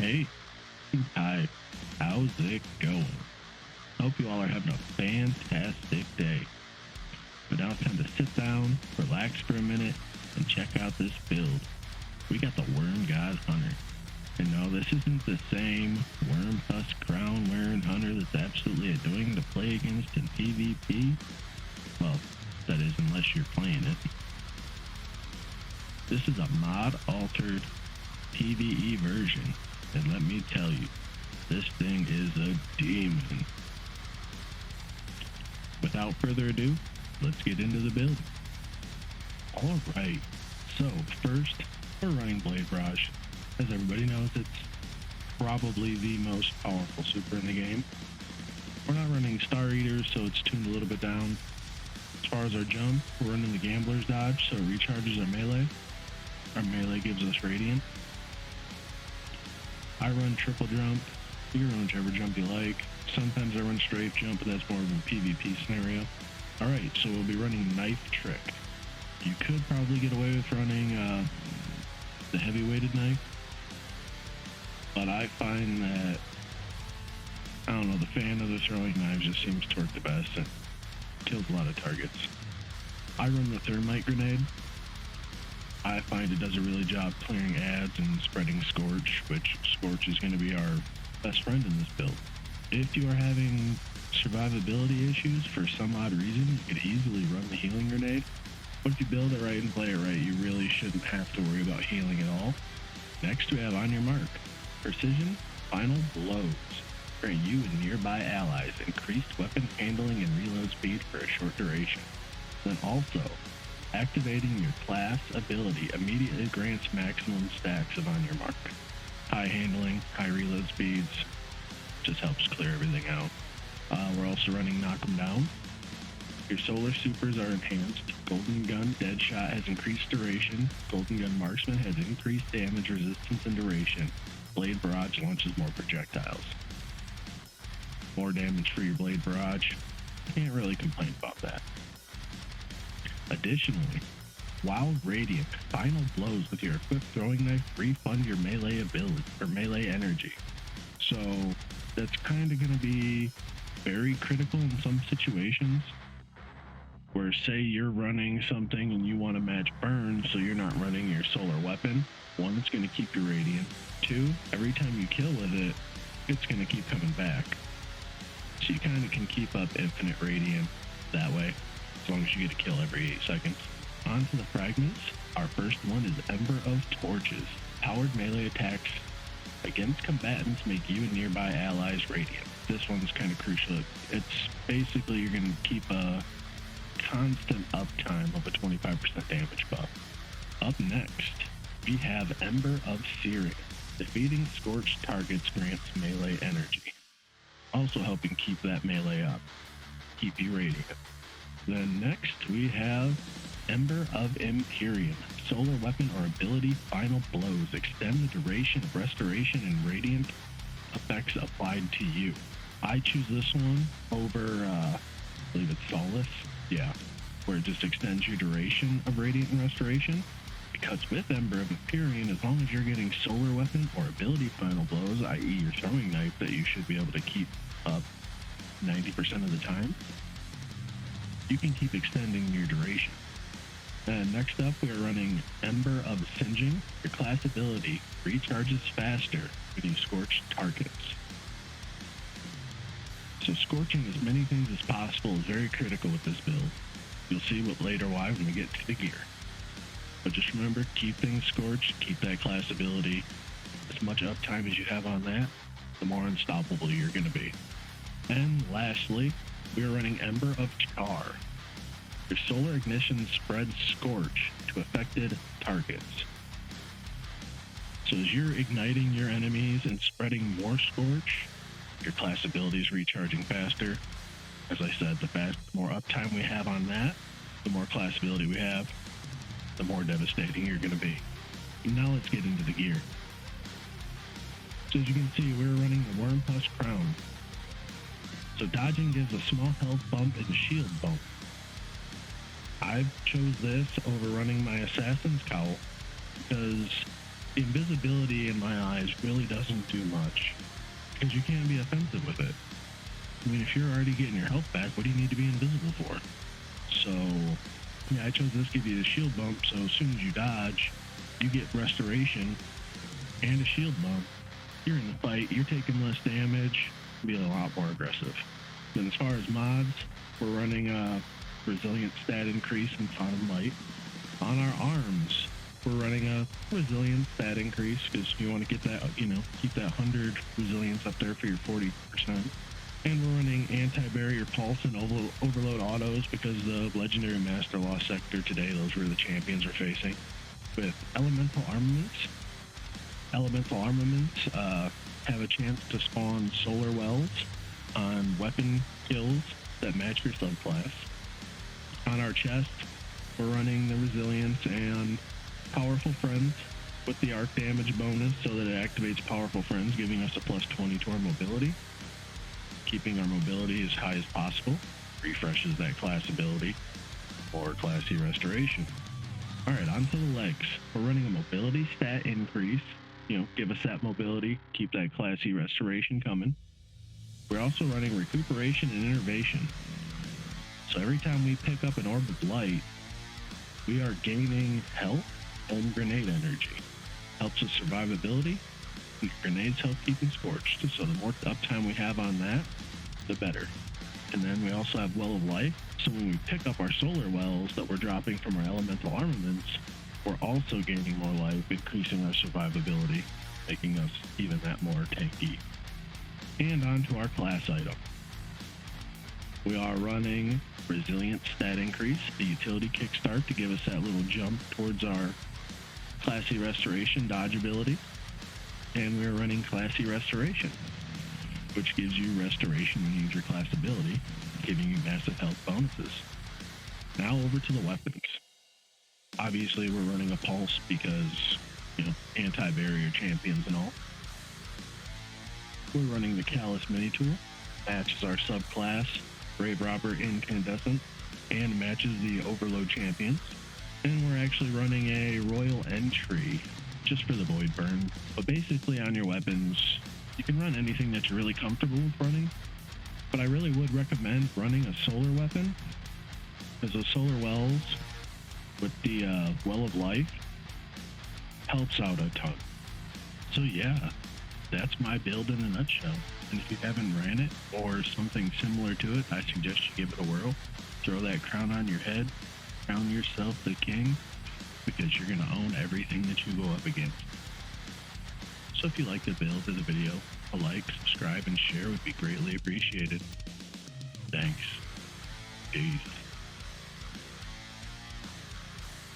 Hey, hi, how's it going? Hope you all are having a fantastic day. But now it's time to sit down, relax for a minute, and check out this build. We got the Worm God Hunter. And no, this isn't the same worm husk crown wearing hunter that's absolutely annoying to play against in PvP. Well, that is unless you're playing it. This is a mod altered PvE version, and let me tell you, this thing is a demon. Without further ado, let's get into the build. Alright, so first, we're running Blade Barrage. As everybody knows, it's probably the most powerful super in the game. We're not running Star Eaters, so it's tuned a little bit down. As far as our jump, we're running the Gambler's Dodge, so it recharges our melee. Our melee gives us Radiant. I run triple jump. You can run whichever jump you like. Sometimes I run strafe jump, but that's more of a PvP scenario. Alright, so we'll be running Knife Trick. You could probably get away with running the heavy-weighted knife, but I find that, I don't know, the fan of the throwing knives just seems to work the best and kills a lot of targets. I run the Thermite Grenade. I find it does a really job clearing ads and spreading Scorch, which Scorch is going to be our best friend in this build. If you are having survivability issues for some odd reason, you could easily run the Healing Grenade. But if you build it right and play it right, you really shouldn't have to worry about healing at all. Next, we have On Your Mark. Precision Final Blows. Grant you and nearby allies increased weapon handling and reload speed for a short duration. Then also, activating your class ability immediately grants maximum stacks of On Your Mark. High handling, high reload speeds, just helps clear everything out. We're also running Knock 'em Down. Your solar supers are enhanced. Golden Gun Deadshot has increased duration. Golden Gun Marksman has increased damage resistance and duration. Blade Barrage launches more projectiles. More damage for your Blade Barrage. Can't really complain about that. Additionally, while Radiant, Final Blows with your equipped throwing knife refund your melee ability or melee energy. So that's kind of going to be very critical in some situations where, say, you're running something and you want to match burn, so you're not running your solar weapon. One, it's going to keep your Radiant. Two, every time you kill with it, it's going to keep coming back. So you kind of can keep up infinite Radiant that way, as long as you get a kill every 8 seconds. On to the fragments. Our first one is Ember of Torches. Powered melee attacks against combatants make you and nearby allies radiant. This one's kind of crucial. It's basically you're going to keep a constant uptime of a 25% damage buff. Up next, we have Ember of Syria. Defeating scorched targets grants melee energy, also helping keep that melee up, keep you radiant. Then next we have Ember of Imperium. Solar weapon or ability Final Blows. Extend the duration of restoration and radiant effects applied to you. I choose this one over, I believe it's Solace. Yeah, where it just extends your duration of radiant and restoration. Because with Ember of Imperium, as long as you're getting solar weapon or ability Final Blows, i.e. your throwing knife that you should be able to keep up 90% of the time, you can keep extending your duration. And next up, we are running Ember of Singeing. Your class ability recharges faster when you scorch targets. So scorching as many things as possible is very critical with this build. You'll see what later why when we get to the gear. But just remember, keep things scorched, keep that class ability. As much uptime as you have on that, the more unstoppable you're going to be. And lastly, we are running Ember of Char. Your solar ignition spreads Scorch to affected targets. So as you're igniting your enemies and spreading more Scorch, your class ability is recharging faster. As I said, the more uptime we have on that, the more class ability we have, the more devastating you're going to be. Now let's get into the gear. So as you can see, we're running the Worm Husk Crown. So dodging gives a small health bump and shield bump. I chose this over running my Assassin's Cowl because The invisibility in my eyes really doesn't do much, because you can't be offensive with it. I mean, if you're already getting your health back, what do you need to be invisible for? So, yeah, I chose this to give you the shield bump, so as soon as you dodge, you get restoration and a shield bump. You're in the fight, you're taking less damage, be a lot more aggressive. Then as far as mods, we're running a resilient stat increase in Phantom Light. On our arms, we're running a resilient stat increase because you want to get that, keep that 100 resilience up there for your 40%. And we're running anti-barrier pulse and overload autos because the legendary master lost sector today, those were the champions we're facing. With elemental armaments have a chance to spawn solar wells on weapon kills that match your subclass. On our chest, we're running the resilience and powerful friends with the arc damage bonus so that it activates powerful friends, giving us a plus 20 to our mobility. Keeping our mobility as high as possible refreshes that class ability or classy restoration. Alright, onto the legs. We're running a mobility stat increase, give us that mobility, keep that classy restoration coming. We're also running recuperation and innervation. So every time we pick up an orb of light, we are gaining health and grenade energy. Helps with survivability. Grenades help keeping scorched, so the more uptime we have on that, the better. And then we also have Well of Life, so when we pick up our solar wells that we're dropping from our elemental armaments, we're also gaining more life, increasing our survivability, making us even that more tanky. And onto our class item. We are running Resilient Stat Increase, the utility kickstart to give us that little jump towards our classy restoration dodge ability. And we're running Classy Restoration, which gives you restoration when you use your class ability, giving you massive health bonuses. Now over to the weapons. Obviously we're running a pulse because, anti-barrier champions and all. We're running the Callus mini tool, matches our subclass, Brave Robber Incandescent, and matches the Overload champions. And we're actually running a Royal Entry, just for the Void Burn. But basically on your weapons, you can run anything that you're really comfortable with running, but I really would recommend running a solar weapon, because those solar wells with the Well of Life helps out a ton. So yeah, that's my build in a nutshell. And if you haven't ran it or something similar to it, I suggest you give it a whirl. Throw that crown on your head, crown yourself the king, because you're going to own everything that you go up against. So if you like the build of the video, a like, subscribe, and share would be greatly appreciated. Thanks. Peace.